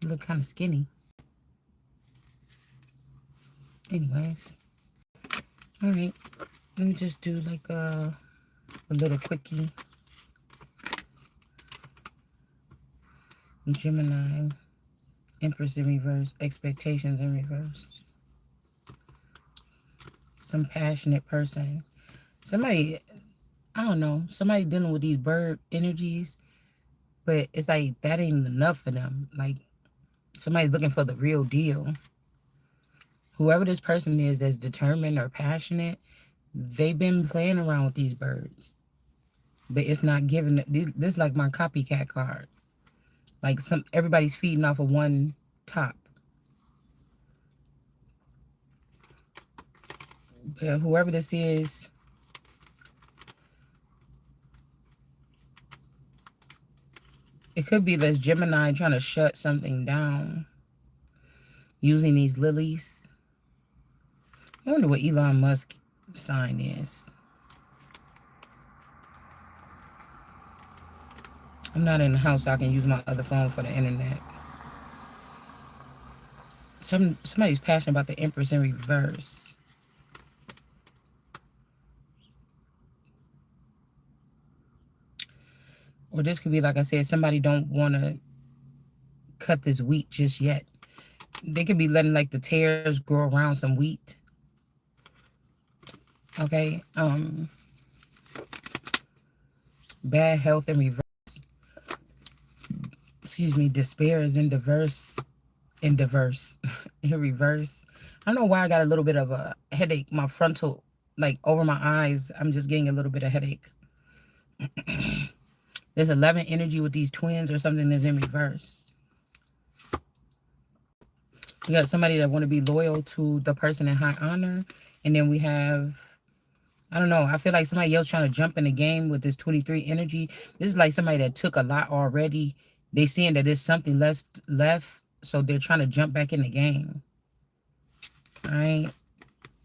You look kind of skinny. Anyways, all right. Let me just do like a little quickie. Gemini, Empress in reverse, expectations in reverse. Some passionate person. Somebody, I don't know, somebody dealing with these bird energies, but it's like that ain't enough for them. Like somebody's looking for the real deal. Whoever this person is that's determined or passionate, they've been playing around with these birds. But it's not giving, this is like my copycat card. Like everybody's feeding off of one top. But whoever this is, it could be this Gemini trying to shut something down using these lilies. I wonder what Elon Musk sign is. I'm not in the house, so I can use my other phone for the internet. Somebody's passionate about the Empress in reverse. Or this could be, like I said, somebody don't want to cut this wheat just yet. They could be letting like the tares grow around some wheat. Okay. Bad health in reverse. Excuse me. Despair is in reverse. In reverse. I don't know why I got a little bit of a headache. My frontal, like over my eyes, I'm just getting a little bit of headache. There's 11 energy with these twins or something that's in reverse. We got somebody that want to be loyal to the person in high honor. And then we have, I don't know, I feel like somebody else trying to jump in the game with this 23 energy. This is like somebody that took a lot already. They seeing that there's something left, so they're trying to jump back in the game. All right.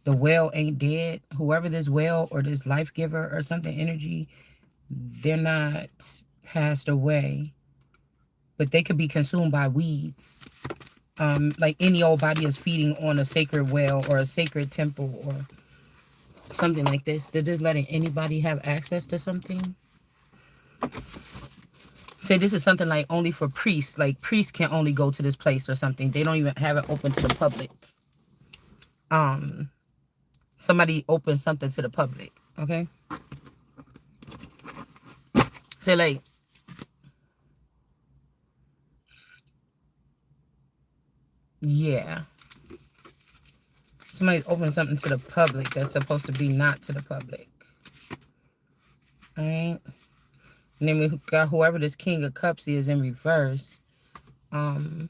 The well ain't dead. Whoever this well or this life giver or something energy, they're not passed away, but they could be consumed by weeds. Like any old body is feeding on a sacred well or a sacred temple or something like this. They're just letting anybody have access to something. Say this is something like only for priests. Like priests can only go to this place or something. They don't even have it open to the public. Somebody opens something to the public. Okay. Say like, yeah. Somebody's opening something to the public that's supposed to be not to the public. All right. And then we got whoever this King of Cups is in reverse. That's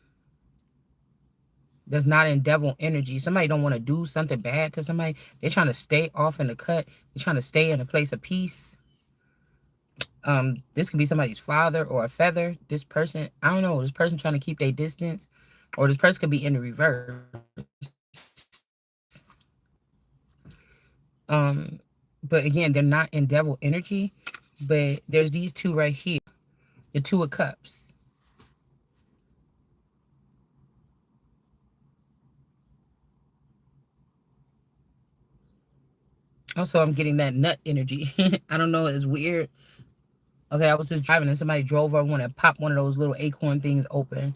not in devil energy. Somebody don't want to do something bad to somebody. They're trying to stay off in the cut. They're trying to stay in a place of peace. This could be somebody's father or a feather. This person, I don't know. This person trying to keep their distance. Or this person could be in the reverse. But again, they're not in devil energy. But there's these two right here. The Two of Cups. Also, I'm getting that nut energy. I don't know. It's weird. Okay, I was just driving and somebody drove over and popped one of those little acorn things open.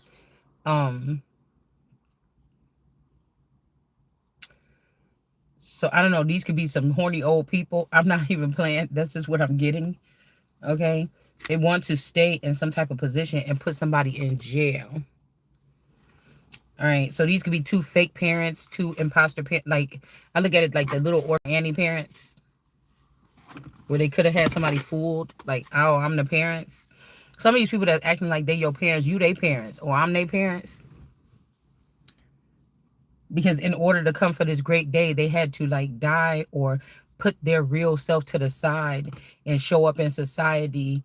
So I don't know. These could be some horny old people. I'm not even playing. That's just what I'm getting. Okay. They want to stay in some type of position and put somebody in jail. All right. So these could be two fake parents, two imposter parents. Like, I look at it like the little or Annie parents. Where they could have had somebody fooled. Like, oh, I'm the parents. Some of these people that acting like they your parents, you they parents. Or I'm their parents. Because in order to come for this great day, they had to like die or put their real self to the side and show up in society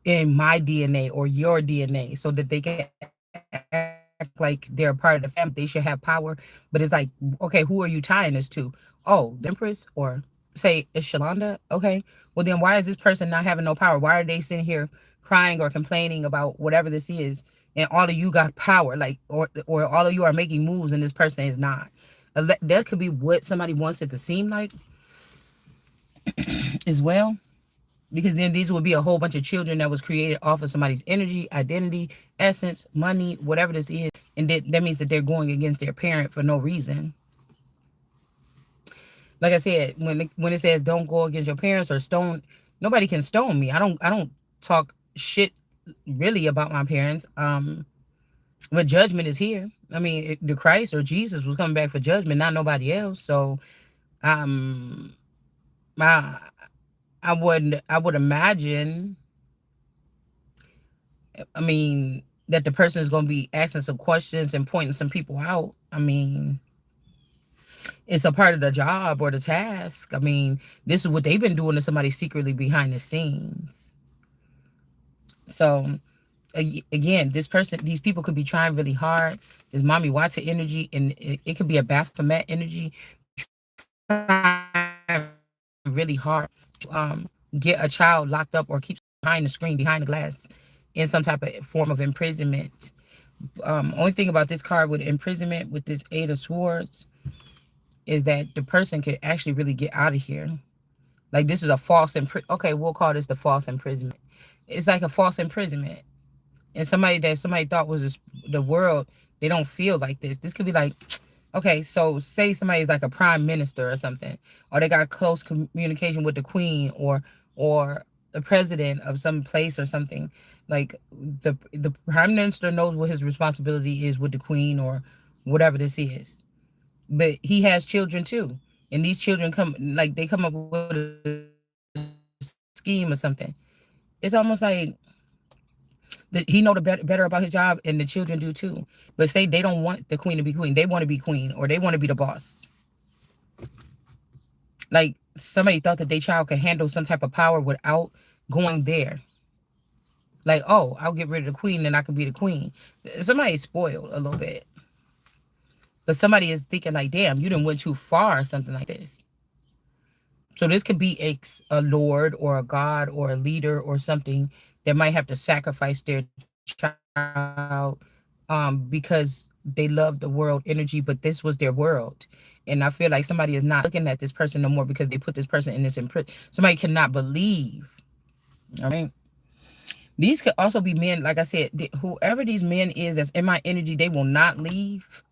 in my DNA or your DNA so that they can act like they're a part of the family. They should have power. But it's like, okay, who are you tying this to? Oh, the Empress, or say it's Shalonda. Okay. Well, then why is this person not having no power? Why are they sitting here crying or complaining about whatever this is and all of you got power, like, or all of you are making moves and this person is not. That could be what somebody wants it to seem like as well, because then these would be a whole bunch of children that was created off of somebody's energy, identity, essence, money, whatever this is, and that means that they're going against their parent for no reason. Like I said, when it says don't go against your parents or stone, nobody can stone me. I don't talk shit really about my parents. But judgment is here. I mean, the Christ or Jesus was coming back for judgment, not nobody else. So, um, I I would imagine. I mean, that the person is going to be asking some questions and pointing some people out. I mean, it's a part of the job or the task. I mean, this is what they've been doing to somebody secretly behind the scenes. So, again, these people could be trying really hard. This mommy Watson energy, and it could be a Baphomet energy, trying really hard to get a child locked up or keep behind the screen, behind the glass, in some type of form of imprisonment. Only thing about this card with imprisonment, with this Eight of Swords, is that the person could actually really get out of here. Like, this is a false okay, we'll call this the false imprisonment. It's like a false imprisonment. And somebody thought was the world, they don't feel like this. This could be like, okay, so say somebody's like a prime minister or something, or they got close communication with the queen or the president of some place or something. Like, the prime minister knows what his responsibility is with the queen or whatever this is. But he has children too. And these children they come up with a scheme or something. It's almost like he know the better about his job, and the children do too. But say they don't want the queen to be queen, they want to be queen, or they want to be the boss. Like, somebody thought that their child could handle some type of power without going there. Like, oh, I'll get rid of the queen and I can be the queen. Somebody's spoiled a little bit, but somebody is thinking like, damn, you done went too far or something like this. So this could be a lord or a god or a leader or something that might have to sacrifice their child, because they love the world energy, but this was their world. And I feel like somebody is not looking at this person no more because they put this person in this imprison. Somebody cannot believe. I mean, these could also be men. Like I said, whoever these men is that's in my energy, they will not leave.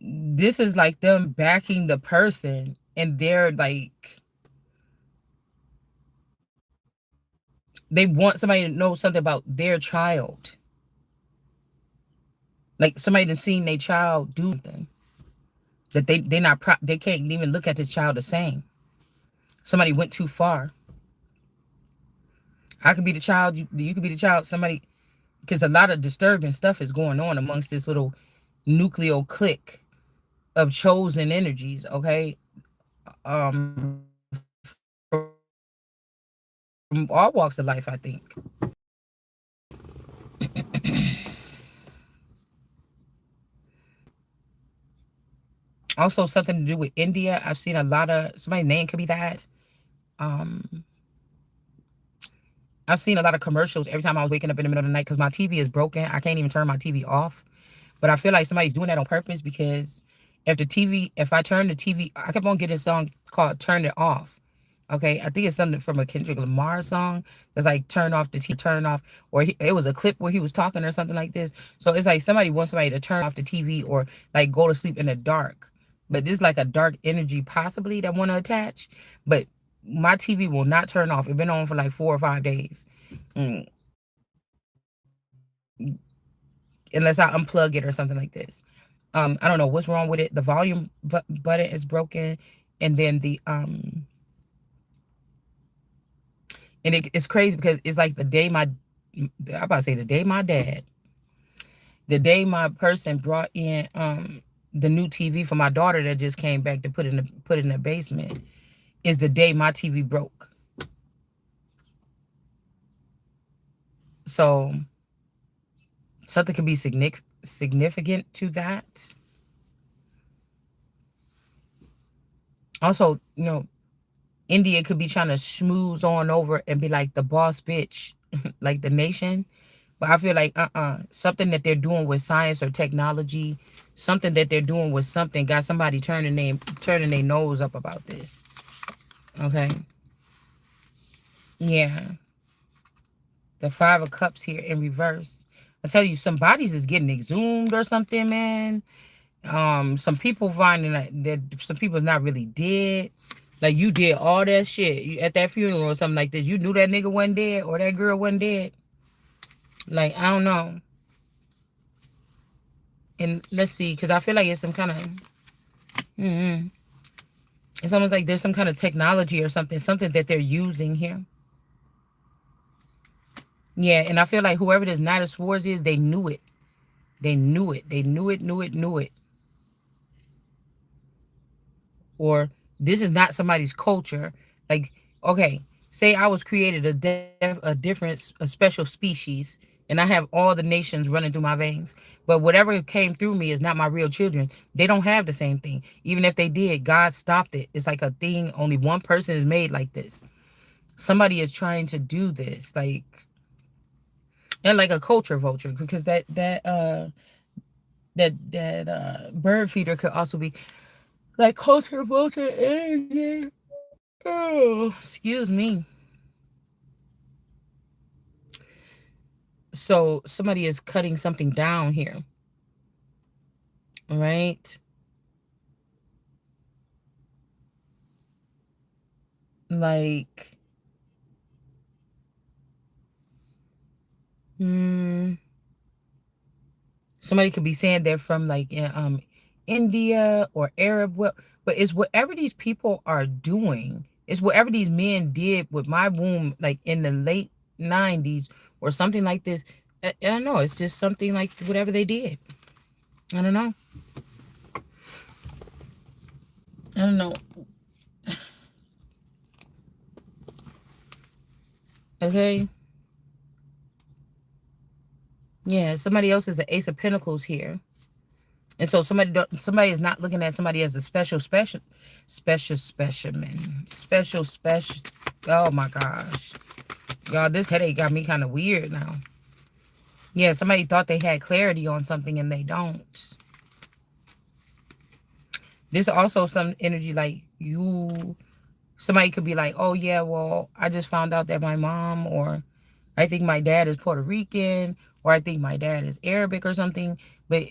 This is like them backing the person, and they're like, they want somebody to know something about their child. Like, somebody that's seen their child do something that they can't even look at this child the same. Somebody went too far. I could be the child. You could be the child. Somebody, because a lot of disturbing stuff is going on amongst this little nuclear clique of chosen energies. Okay, from all walks of life, I think. Also, something to do with India. I've seen a lot of, somebody's name could be that. Um, I've seen a lot of commercials every time I was waking up in the middle of the night because my TV is broken. I can't even turn my TV off. But I feel like somebody's doing that on purpose, because if I turn the TV, I kept on getting a song called Turn It Off. Okay, I think it's something from a Kendrick Lamar song that's like turn off the TV, turn off, or it was a clip where he was talking or something like this. So it's like somebody wants somebody to turn off the TV or like go to sleep in the dark. But this is like a dark energy possibly that want to attach. But my TV will not turn off. It's been on for like 4 or 5 days. Mm, unless I unplug it or something like this. I don't know what's wrong with it. The volume button is broken, and then and it's crazy because it's like I'm about to say the day my person brought in the new TV for my daughter that just came back to put in the basement, is the day my TV broke. So something could be significant to that. Also, India could be trying to schmooze on over and be like the boss bitch like the nation. But I feel like something that they're doing with science or technology, something that they're doing with something got somebody turning their nose up about this. Okay. Yeah. The Five of Cups here in reverse. I tell you, some bodies is getting exhumed or something, man. Some people finding that some people's not really dead. Like you did all that shit at that funeral or something like this. You knew that nigga wasn't dead or that girl wasn't dead. Like I don't know. And let's see, because I feel like it's some kind of. It's almost like there's some kind of technology or something that they're using here. Yeah, and I feel like whoever this Knight of Swords is, they knew it. They knew it. They knew it. Or this is not somebody's culture. Like, okay, say I was created a special species, and I have all the nations running through my veins. But whatever came through me is not my real children. They don't have the same thing. Even if they did, God stopped it. It's like a thing. Only one person is made like this. Somebody is trying to do this, like, and like a culture vulture, because that bird feeder could also be like culture vulture energy. Oh, excuse me. So somebody is cutting something down here, right? Like, hmm, somebody could be saying they're from like India or Arab. Well, but it's whatever these people are doing. It's whatever these men did with my womb, like in the late '90s or something like this. I don't know. It's just something like whatever they did. I don't know. I don't know. Okay. Yeah. Somebody else is the Ace of Pentacles here. And so somebody is not looking at somebody as a special specimen. Special. Oh my gosh. Y'all, this headache got me kind of weird now. Yeah, somebody thought they had clarity on something and they don't. This also some energy like somebody could be like, oh yeah, well, I just found out that my mom, or I think my dad is Puerto Rican, or I think my dad is Arabic or something. But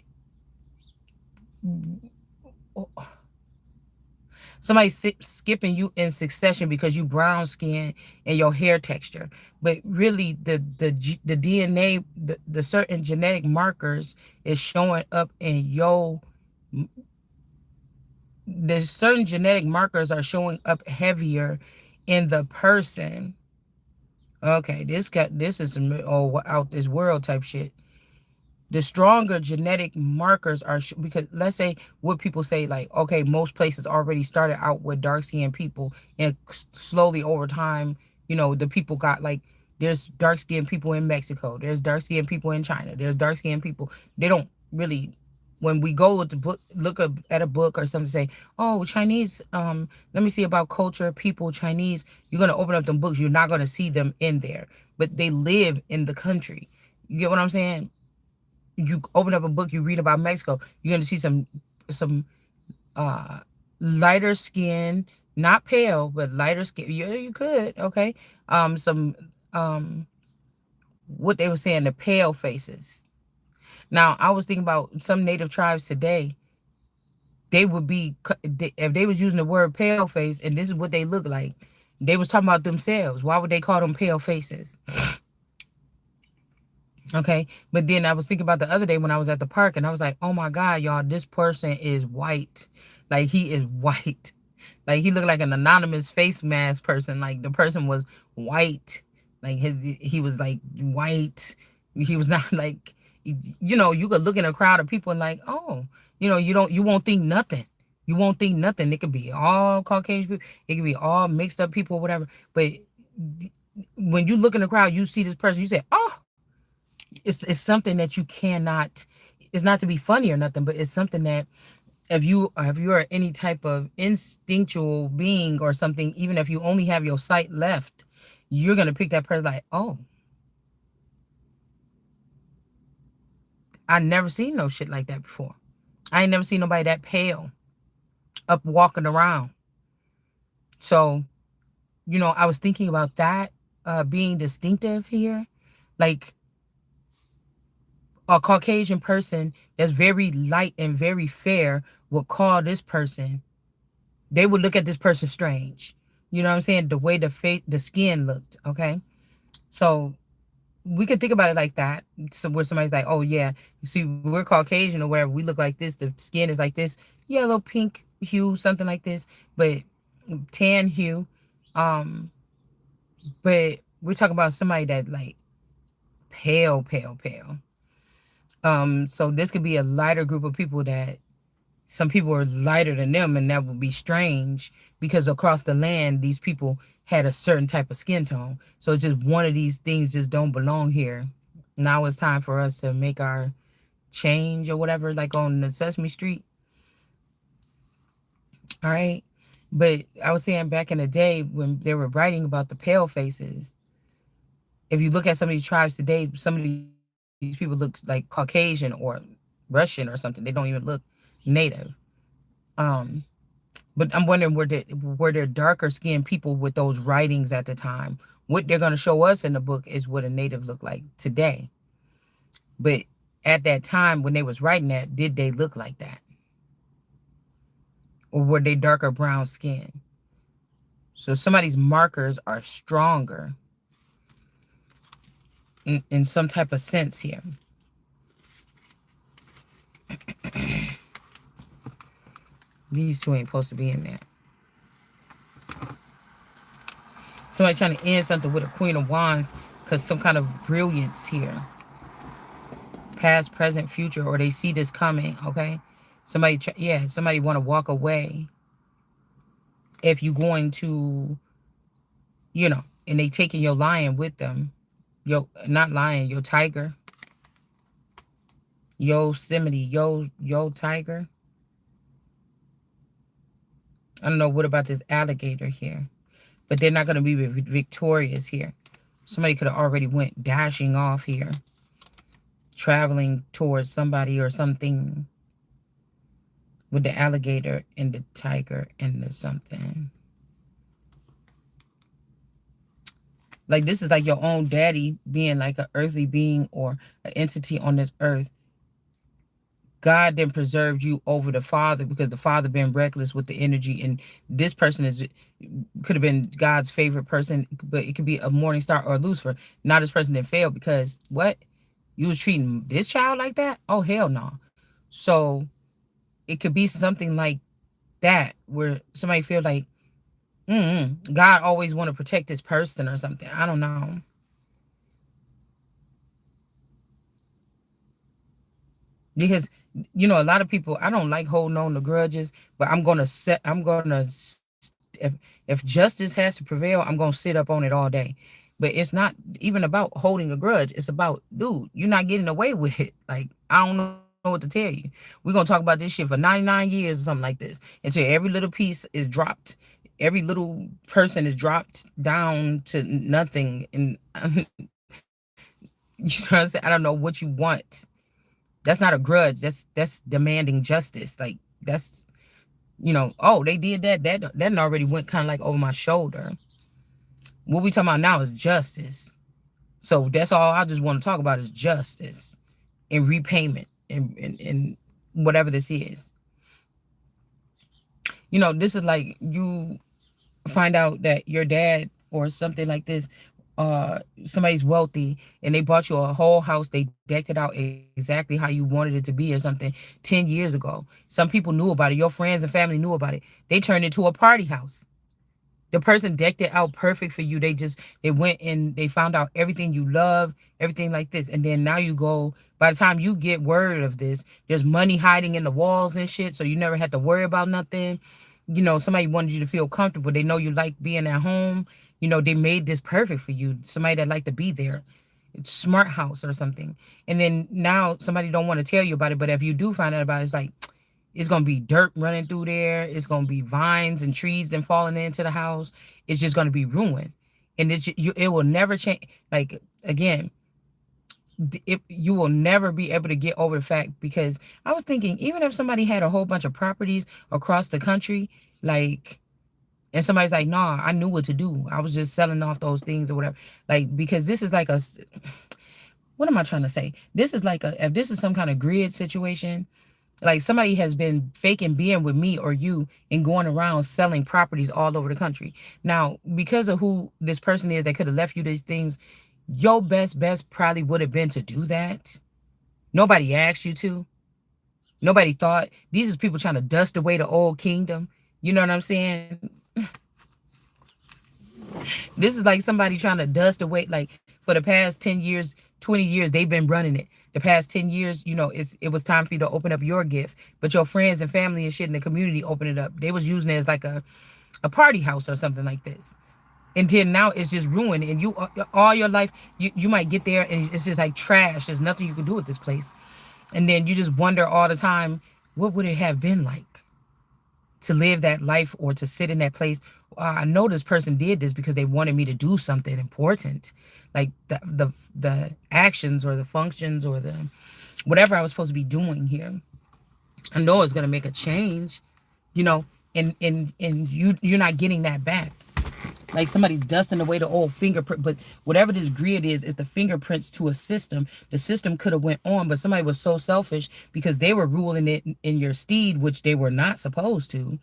somebody skipping you in succession because you brown skin and your hair texture, but really the DNA, the certain genetic markers is showing up in your. The certain genetic markers are showing up heavier in the person. Okay, this is some out this world type shit. The stronger genetic markers are because let's say what people say, like, okay, most places already started out with dark skinned people, and slowly over time, the people got like, there's dark skinned people in Mexico, there's dark skinned people in China, there's dark skinned people. They don't really, when we go with the book, look up at a book or something, say, oh, Chinese, let me see about culture, people, Chinese. You're gonna open up them books, you're not gonna see them in there, but they live in the country. You get what I'm saying? You open up a book, you read about Mexico, you're gonna see some uh lighter skin, not pale, but lighter skin. Yeah, you could, okay. Some what they were saying, the pale faces. Now, I was thinking about some native tribes today. They would be if they was using the word pale face, and this is what they look like. They was talking about themselves. Why would they call them pale faces? Okay. But then I was thinking about the other day when I was at the park, and I was like, oh my God, y'all, this person is white. Like he is white. Like he looked like an anonymous face mask person. Like the person was white. Like he was like white. He was not like, you could look in a crowd of people and like, oh, you won't think nothing. You won't think nothing. It could be all Caucasian people. It could be all mixed up people, whatever. But when you look in the crowd, you see this person, you say, oh, it's something that you cannot. It's not to be funny or nothing, but it's something that if you are any type of instinctual being or something, even if you only have your sight left, you're gonna pick that person like, oh. I never seen no shit like that before. I ain't never seen nobody that pale up walking around. So, I was thinking about that being distinctive here. Like a Caucasian person that's very light and very fair would call this person, they would look at this person strange. You know what I'm saying? The way the skin looked, okay? So we could think about it like that. So where somebody's like, oh yeah, you see, we're Caucasian or whatever, we look like this, the skin is like this, yellow, pink hue, something like this, but tan hue. Um, but we're talking about somebody that like pale, pale, pale. So this could be a lighter group of people that some people are lighter than them, and that would be strange because across the land, these people had a certain type of skin tone. So it's just one of these things just don't belong here. Now it's time for us to make our change or whatever, like on the Sesame Street. All right. But I was saying back in the day when they were writing about the pale faces, if you look at some of these tribes today, some of these people look like Caucasian or Russian or something. They don't even look native. Um, but I'm wondering were there darker skinned people with those writings at the time? What they're gonna show us in the book is what a native looked like today. But at that time when they was writing that, did they look like that? Or were they darker brown skin? So somebody's markers are stronger in some type of sense here. These two ain't supposed to be in there. Somebody trying to end something with a Queen of Wands because some kind of brilliance here. Past, present, future, or they see this coming, okay? Somebody want to walk away. If you're going to, and they taking your lion with them. Not lion, your tiger. Yosemite, yo tiger. I don't know what about this alligator here. But they're not going to be victorious here. Somebody could have already went dashing off here. Traveling towards somebody or something. With the alligator and the tiger and the something. Like this is like your own daddy being like an earthly being or an entity on this earth. God then preserved you over the father because the father been reckless with the energy, and this person could have been God's favorite person, but it could be a morning star or a Lucifer. Now this person didn't fail because what? You was treating this child like that? Oh hell no. So it could be something like that where somebody feel like God always want to protect this person or something. I don't know. Because a lot of people, I don't like holding on to grudges, but if justice has to prevail, I'm gonna sit up on it all day. But it's not even about holding a grudge. It's about, dude, you're not getting away with it. Like, I don't know what to tell you. We're gonna talk about this shit for 99 years or something like this until every little piece is dropped. Every little person is dropped down to nothing. And you know what I'm saying? I don't know what you want. That's not a grudge. That's demanding justice. Like that's oh, they did that. That already went kind of like over my shoulder. What we talking about now is justice. So that's all I just want to talk about is justice and repayment and whatever this is. This is like you find out that your dad or something like this, somebody's wealthy and they bought you a whole house, they decked it out exactly how you wanted it to be or something 10 years ago. Some people knew about it, your friends and family knew about it. They turned it into a party house. The person decked it out perfect for you. They went and they found out everything you love, everything like this. And then now you go, by the time you get word of this, there's money hiding in the walls and shit. So you never had to worry about nothing. Somebody wanted you to feel comfortable. They know you like being at home. They made this perfect for you. Somebody that like to be there. It's smart house or something. And then now somebody don't want to tell you about it. But if you do find out about it, it's like, it's going to be dirt running through there. It's going to be vines and trees then falling into the house. It's just going to be ruined. And it will never change. Like, again, you will never be able to get over the fact, because I was thinking, even if somebody had a whole bunch of properties across the country, like, and somebody's like, nah, I knew what to do. I was just selling off those things or whatever. Like, because this is like what am I trying to say? This is like if this is some kind of grid situation, like somebody has been faking being with me or you and going around selling properties all over the country. Now, because of who this person is that could have left you these things, your best probably would have been to do that. Nobody asked you to. Nobody thought. These is people trying to dust away the old kingdom. You know what I'm saying? This is like somebody trying to dust away. Like for the past 10 years, 20 years, they've been running it. The past 10 years, it was time for you to open up your gift. But your friends and family and shit in the community open it up. They was using it as like a party house or something like this. Until now it's just ruined. And you all your life, you might get there and it's just like trash. There's nothing you can do with this place. And then you just wonder all the time, what would it have been like to live that life or to sit in that place? I know this person did this because they wanted me to do something important, like the actions or the functions or the whatever I was supposed to be doing here. I know it's gonna make a change, you know, and you're not getting that back. Like somebody's dusting away the old fingerprint, but whatever this grid is the fingerprints to a system. The system could have went on, but somebody was so selfish because they were ruling it in your steed, which they were not supposed to.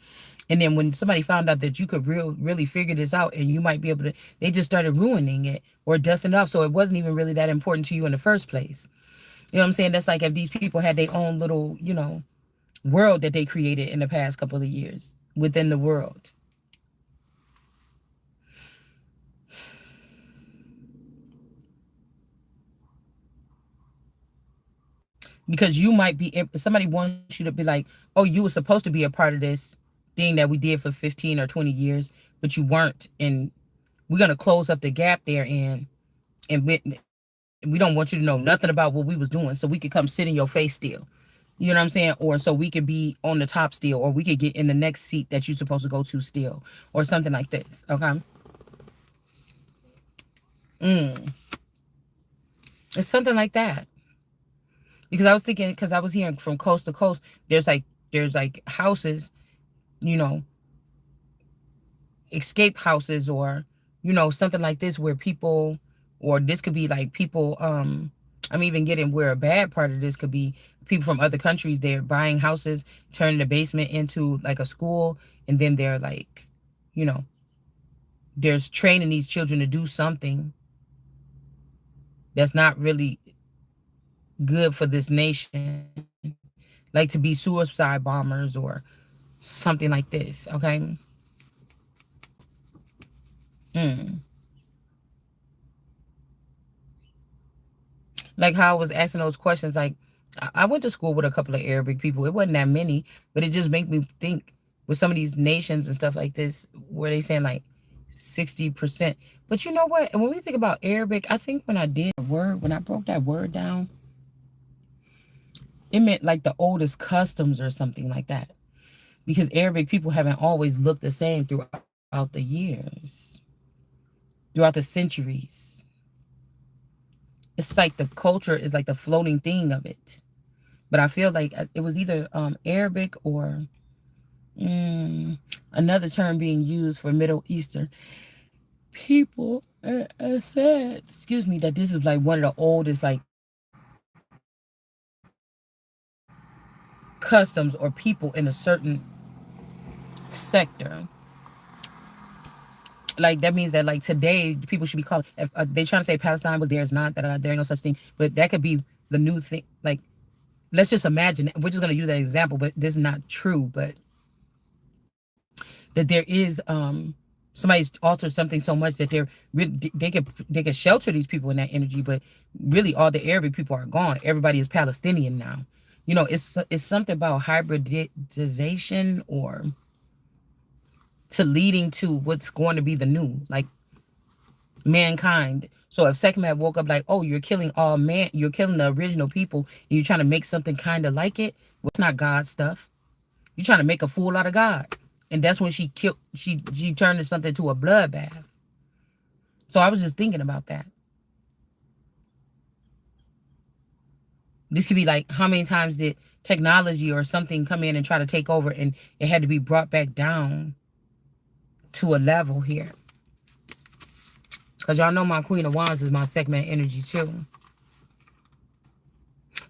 And then when somebody found out that you could really figure this out and you might be able to, they just started ruining it or dusting it off. So it wasn't even really that important to you in the first place. You know what I'm saying? That's like if these people had their own little, world that they created in the past couple of years within the world. Because you might be, somebody wants you to be like, oh, you were supposed to be a part of this thing that we did for 15 or 20 years, but you weren't. And we're going to close up the gap there. And we don't want you to know nothing about what we was doing, so we could come sit in your face still. You know what I'm saying? Or so we could be on the top still, or we could get in the next seat that you're supposed to go to still, or something like this. Okay. It's something like that. Because I was thinking, because I was hearing from coast to coast, there's like houses, you know, escape houses, or something like this where people, or this could be like people, I'm even getting where a bad part of this could be people from other countries. They're buying houses, turning the basement into like a school, and then they're like, you know there's training these children to do something that's not really good for this nation, like to be suicide bombers or something like this. Okay. mm. Like how I was asking those questions, like I went to school with a couple of Arabic people. It wasn't that many, but it just made me think with some of these nations and stuff like this, where they saying like 60%. But you know what? And when we think about Arabic, I think when I did the word, when I broke that word down, it meant like the oldest customs or something like that. Because Arabic people haven't always looked the same throughout the years, throughout the centuries. It's like the culture is like the floating thing of it. But I feel like it was either Arabic or another term being used for Middle Eastern people. Said, excuse me, that this is like one of the oldest like customs or people in a certain sector. Like that means that like today people should be calling, if they trying to say Palestine was there, is not, that there ain't no such thing, but that could be the new thing. Like, let's just imagine, we're just going to use that example, but this is not true, but that there is somebody's altered something so much that they could shelter these people in that energy, but really all the Arabic people are gone. Everybody is Palestinian now. It's something about hybridization or to leading to what's going to be the new, like mankind. So if Sekhmet woke up like, oh, you're killing all man, you're killing the original people, and you're trying to make something kind of like it, well, it's not God stuff. You're trying to make a fool out of God. And that's when she turned something to a bloodbath. So I was just thinking about that. This could be like, how many times did technology or something come in and try to take over, and it had to be brought back down to a level here. Because y'all know my Queen of Wands is my segment energy too.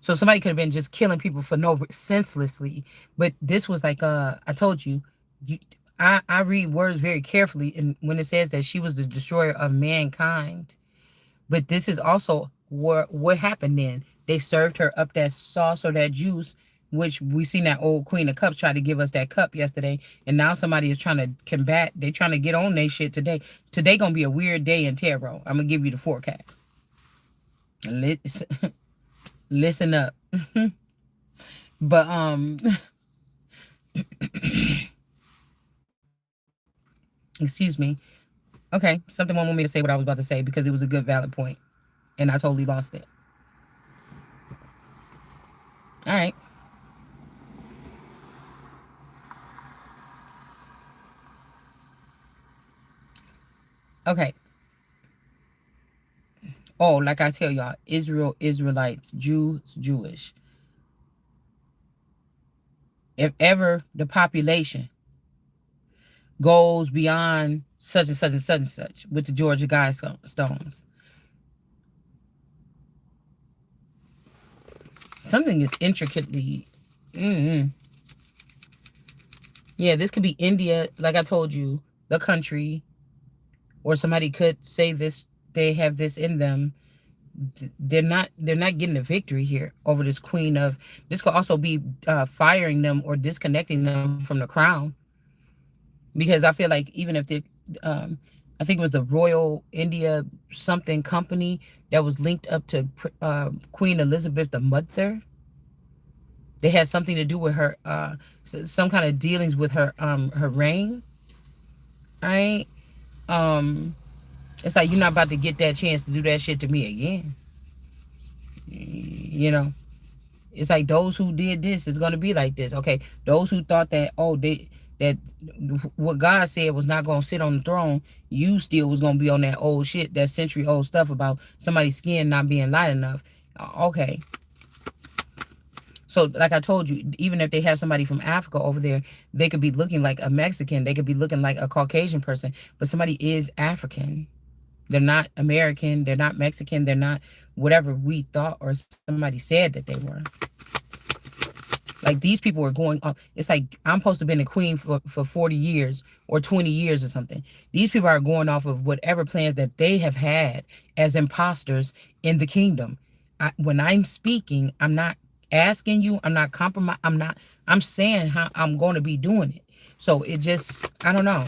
So somebody could have been just killing people for no senselessly, but this was like I told you, I read words very carefully, and when it says that she was the destroyer of mankind, but this is also what happened then. They served her up that sauce or that juice, which we seen that old Queen of Cups try to give us that cup yesterday, and now somebody is trying to combat. They trying to get on their shit today. Today gonna be a weird day in tarot. I'm gonna give you the forecast. Listen up. But excuse me. Okay, something won't want me to say what I was about to say because it was a good valid point, and I totally lost it. All right. Okay. Oh, like I tell y'all, Israel, Israelites, Jews, Jewish. If ever the population goes beyond such and such and such and such with the Georgia Guidestones, something is intricately. Mm-hmm. Yeah, this could be India, like I told you, the country, or somebody could say this. They have this in them. They're not getting a victory here over this queen of. This could also be firing them or disconnecting them from the crown, because I feel like even if they, I think it was the Royal India something company that was linked up to Queen Elizabeth the Mother. They had something to do with her, some kind of dealings with her reign. Right? It's like you're not about to get that chance to do that shit to me again. You know, it's like those who did this is gonna be like this. Okay, those who thought that that what God said was not gonna sit on the throne, you still was gonna be on that old shit, that century old stuff about somebody's skin not being light enough. Okay. So, like I told you, even if they have somebody from Africa over there, they could be looking like a Mexican. They could be looking like a Caucasian person, but somebody is African. They're not American. They're not Mexican. They're not whatever we thought or somebody said that they were. Like these people are going up. It's like I'm supposed to have been a queen for 40 years or 20 years or something. These people are going off of whatever plans that they have had as imposters in the kingdom. When I'm speaking, I'm not asking you. I'm not compromising. I'm saying how I'm going to be doing it. So it just, I don't know.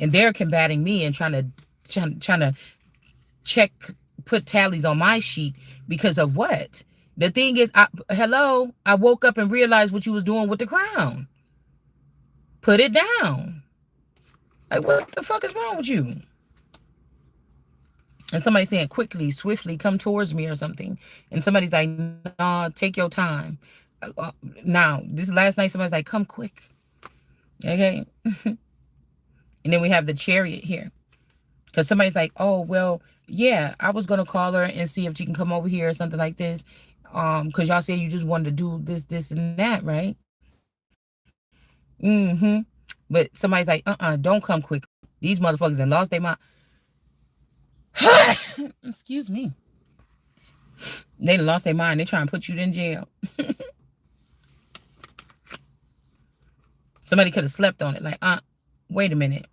And they're combating me and trying to check, put tallies on my sheet because of what? The thing is, hello, I woke up and realized what you was doing with the crown. Put it down. Like, what the fuck is wrong with you? And somebody saying quickly, swiftly, come towards me or something. And somebody's like, nah, take your time. Now, this last night, somebody's like, come quick. Okay. And then we have the Chariot here. Because somebody's like, oh, well, yeah, I was going to call her and see if she can come over here or something like this. Because y'all said you just wanted to do this, and that, right? Mm-hmm. But somebody's like, don't come quick. These motherfuckers done lost their mind. Excuse me. They done lost their mind. They trying to put you in jail. Somebody could have slept on it. Like, wait a minute.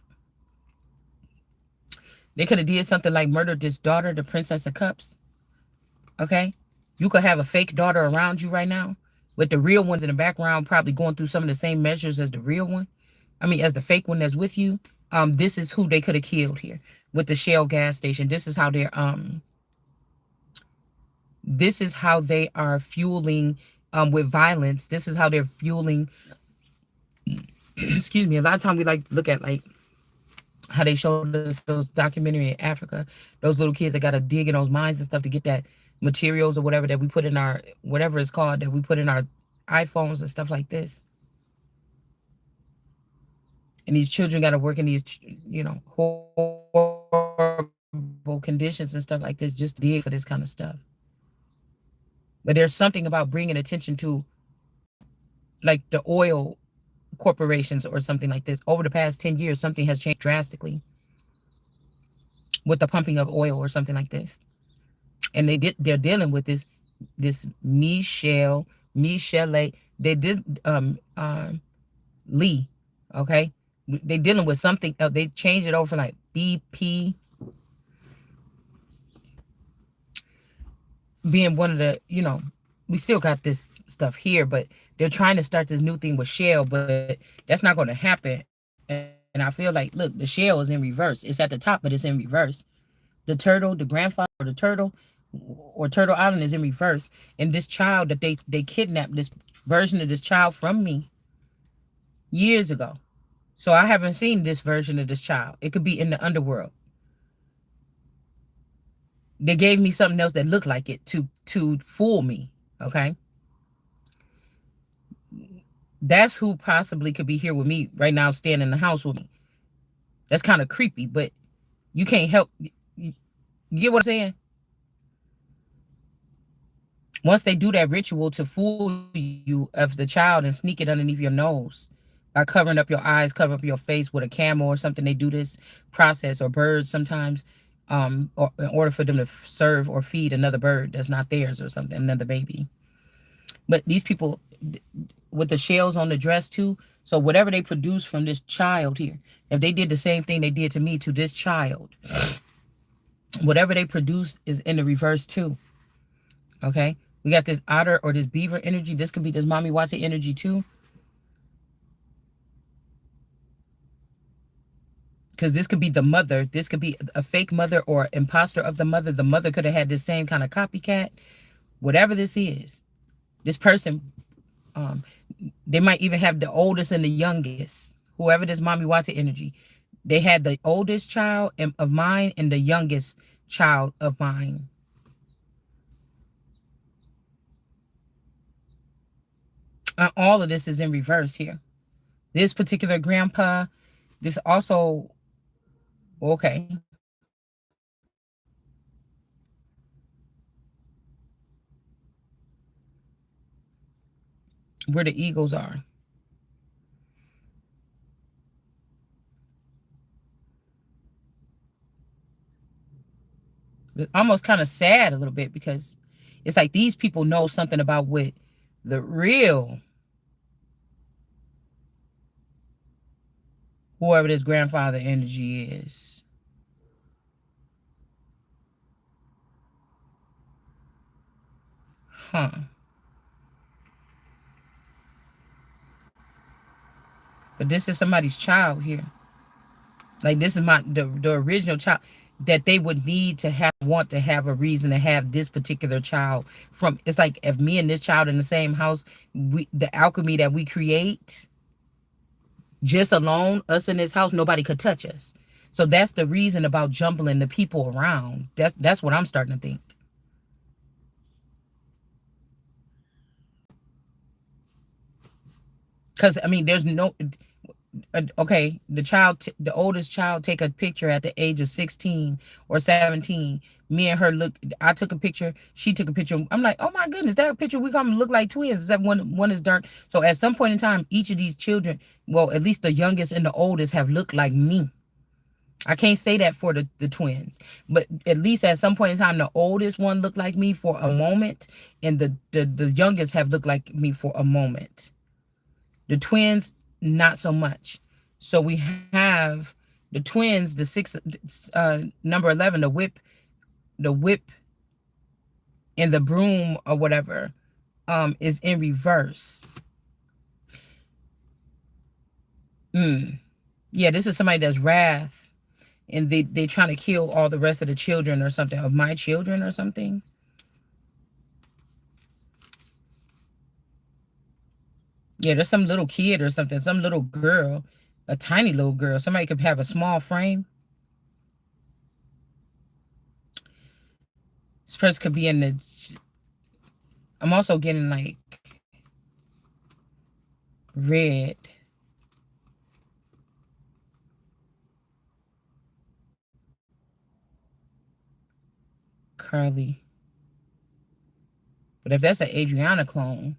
They could have did something like murdered this daughter, the Princess of Cups. Okay? You could have a fake daughter around you right now, with the real ones in the background probably going through some of the same measures as the real one. I mean, as the fake one that's with you. This is who they could have killed here with the Shell gas station. This is how they're this is how they are fueling with violence. This is how they're fueling. Excuse me. A lot of times we like look at like how they showed us those documentary in Africa, those little kids that got to dig in those mines and stuff to get that materials or whatever that we put in our, whatever it's called, that we put in our iPhones and stuff like this. And these children got to work in these, horrible conditions and stuff like this just to dig for this kind of stuff. But there's something about bringing attention to like the oil corporations or something like this. Over the past 10 years, something has changed drastically with the pumping of oil or something like this. And they're dealing with this Michelle they did Lee, okay? They dealing with something else. They changed it over like BP being one of the, we still got this stuff here, but they're trying to start this new thing with Shell, but that's not going to happen. And I feel like, look, the Shell is in reverse. It's at the top, but it's in reverse. The turtle, the grandfather, or the turtle, or Turtle Island is in reverse. And this child that they kidnapped, this version of this child from me years ago. So I haven't seen this version of this child. It could be in the underworld. They gave me something else that looked like it to fool me. Okay. That's who possibly could be here with me right now, staying in the house with me. That's kind of creepy, but you can't help. You get what I'm saying? Once they do that ritual to fool you of the child and sneak it underneath your nose by covering up your eyes, cover up your face with a camel or something, they do this process, or birds sometimes, or in order for them to serve or feed another bird that's not theirs or something, another baby. But these people with the shells on the dress too. So whatever they produce from this child here, if they did the same thing they did to me to this child, whatever they produce is in the reverse too. Okay? We got this otter or this beaver energy. This could be this mommy Watson energy too. Because this could be the mother. This could be a fake mother or imposter of the mother. The mother could have had this same kind of copycat. Whatever this is, this person, they might even have the oldest and the youngest. Whoever this mommy Watson energy. They had the oldest child of mine and the youngest child of mine. All of this is in reverse here. This particular grandpa, this also, okay, where the eagles are. It's almost kind of sad a little bit because it's like these people know something about what the real, whoever this grandfather energy is. Huh. But this is somebody's child here. Like this is the original child that they would need to want to have a reason to have this particular child from. It's like if me and this child in the same house, the alchemy that we create just alone, us in this house, nobody could touch us. So that's the reason about jumbling the people around. That's what I'm starting to think. Because I mean, there's no okay, the oldest child take a picture at the age of 16 or 17. Me and her look, I took a picture, she took a picture. I'm like, oh my goodness, that picture, we come look like twins, except one is dark. So at some point in time, each of these children, well, at least the youngest and the oldest, have looked like me. I can't say that for the twins, but at least at some point in time, the oldest one looked like me for a moment, and the youngest have looked like me for a moment. The twins, not so much. So we have the twins, the six, number 11, the whip, and the broom or whatever, is in reverse. Yeah, this is somebody that's wrath, and they trying to kill all the rest of the children or something, of my children or something. Yeah, there's some little kid or something, some little girl, a tiny little girl. Somebody could have a small frame. This person could be in the. I'm also getting like red. Curly. But if that's an Adriana clone,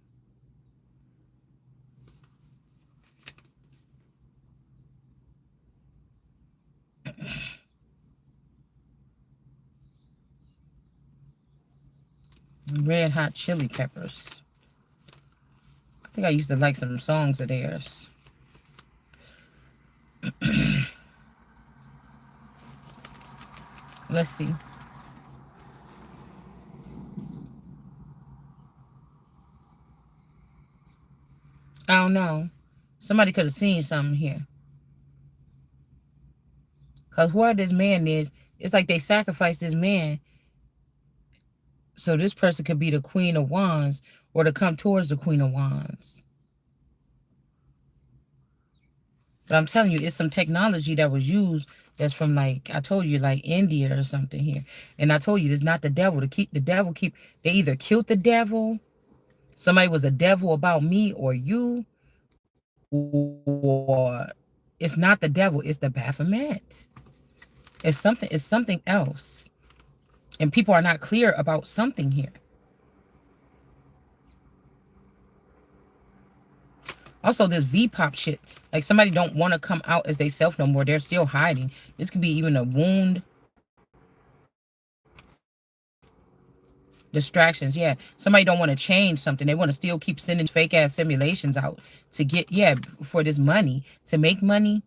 Red Hot Chili Peppers. I think I used to like some songs of theirs. Let's see. I don't know. Somebody could have seen something here. Because whoever this man is, it's like they sacrificed this man so this person could be the Queen of Wands or to come towards the Queen of Wands. But I'm telling you, it's some technology that was used that's from, like, I told you, like India or something here. And I told you, it's not the devil. They either killed the devil, somebody was a devil about me or you, or it's not the devil, it's the Baphomet. It's something else. And people are not clear about something here. Also, this V-pop shit, like somebody don't want to come out as they self no more. They're still hiding. This could be even a wound. Distractions, yeah. Somebody don't want to change something. They want to still keep sending fake ass simulations out to get, yeah, for this money, to make money.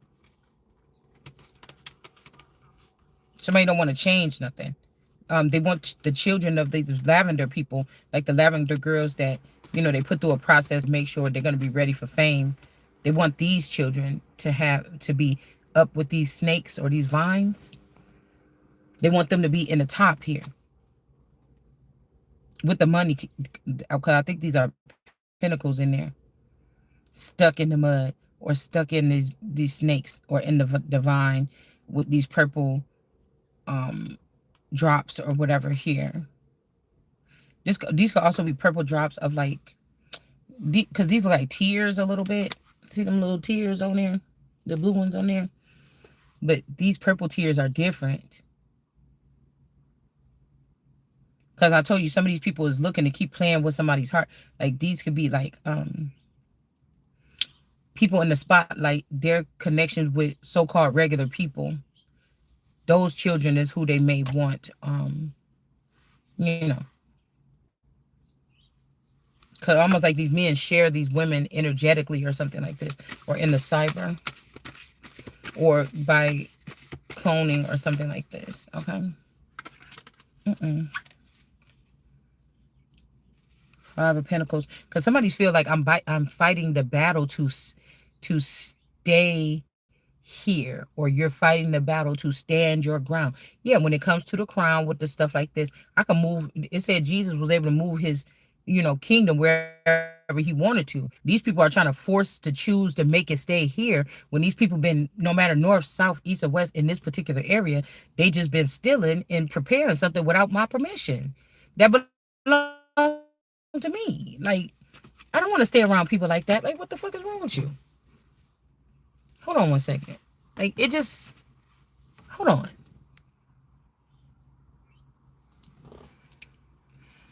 Somebody don't want to change nothing. They want the children of these lavender people, like the lavender girls that, they put through a process to make sure they're going to be ready for fame. They want these children to be up with these snakes or these vines. They want them to be in the top here with the money. Okay, I think these are pinnacles in there, stuck in the mud or stuck in these snakes or in the vine with these purple drops or whatever here. These could also be purple drops of, like, because these are like tears a little bit. See them little tears on there? The blue ones on there? But these purple tears are different. Because I told you, some of these people is looking to keep playing with somebody's heart. Like, these could be like people in the spotlight, their connections with so-called regular people. Those children is who they may want, you know. Because almost like these men share these women energetically or something like this. Or in the cyber. Or by cloning or something like this. Okay? Five of Pentacles. Because somebody's feel like I'm fighting the battle to stay here, or you're fighting the battle to stand your ground. Yeah, when it comes to the crown with the stuff like this, I can move. It said Jesus was able to move his, kingdom wherever he wanted to. These people are trying to force to choose to make it stay here when these people been, no matter north, south, east, or west in this particular area, they just been stealing and preparing something without my permission. That belongs to me. Like, I don't want to stay around people like that. Like, what the fuck is wrong with you? Hold on one second. Like, it just, hold on.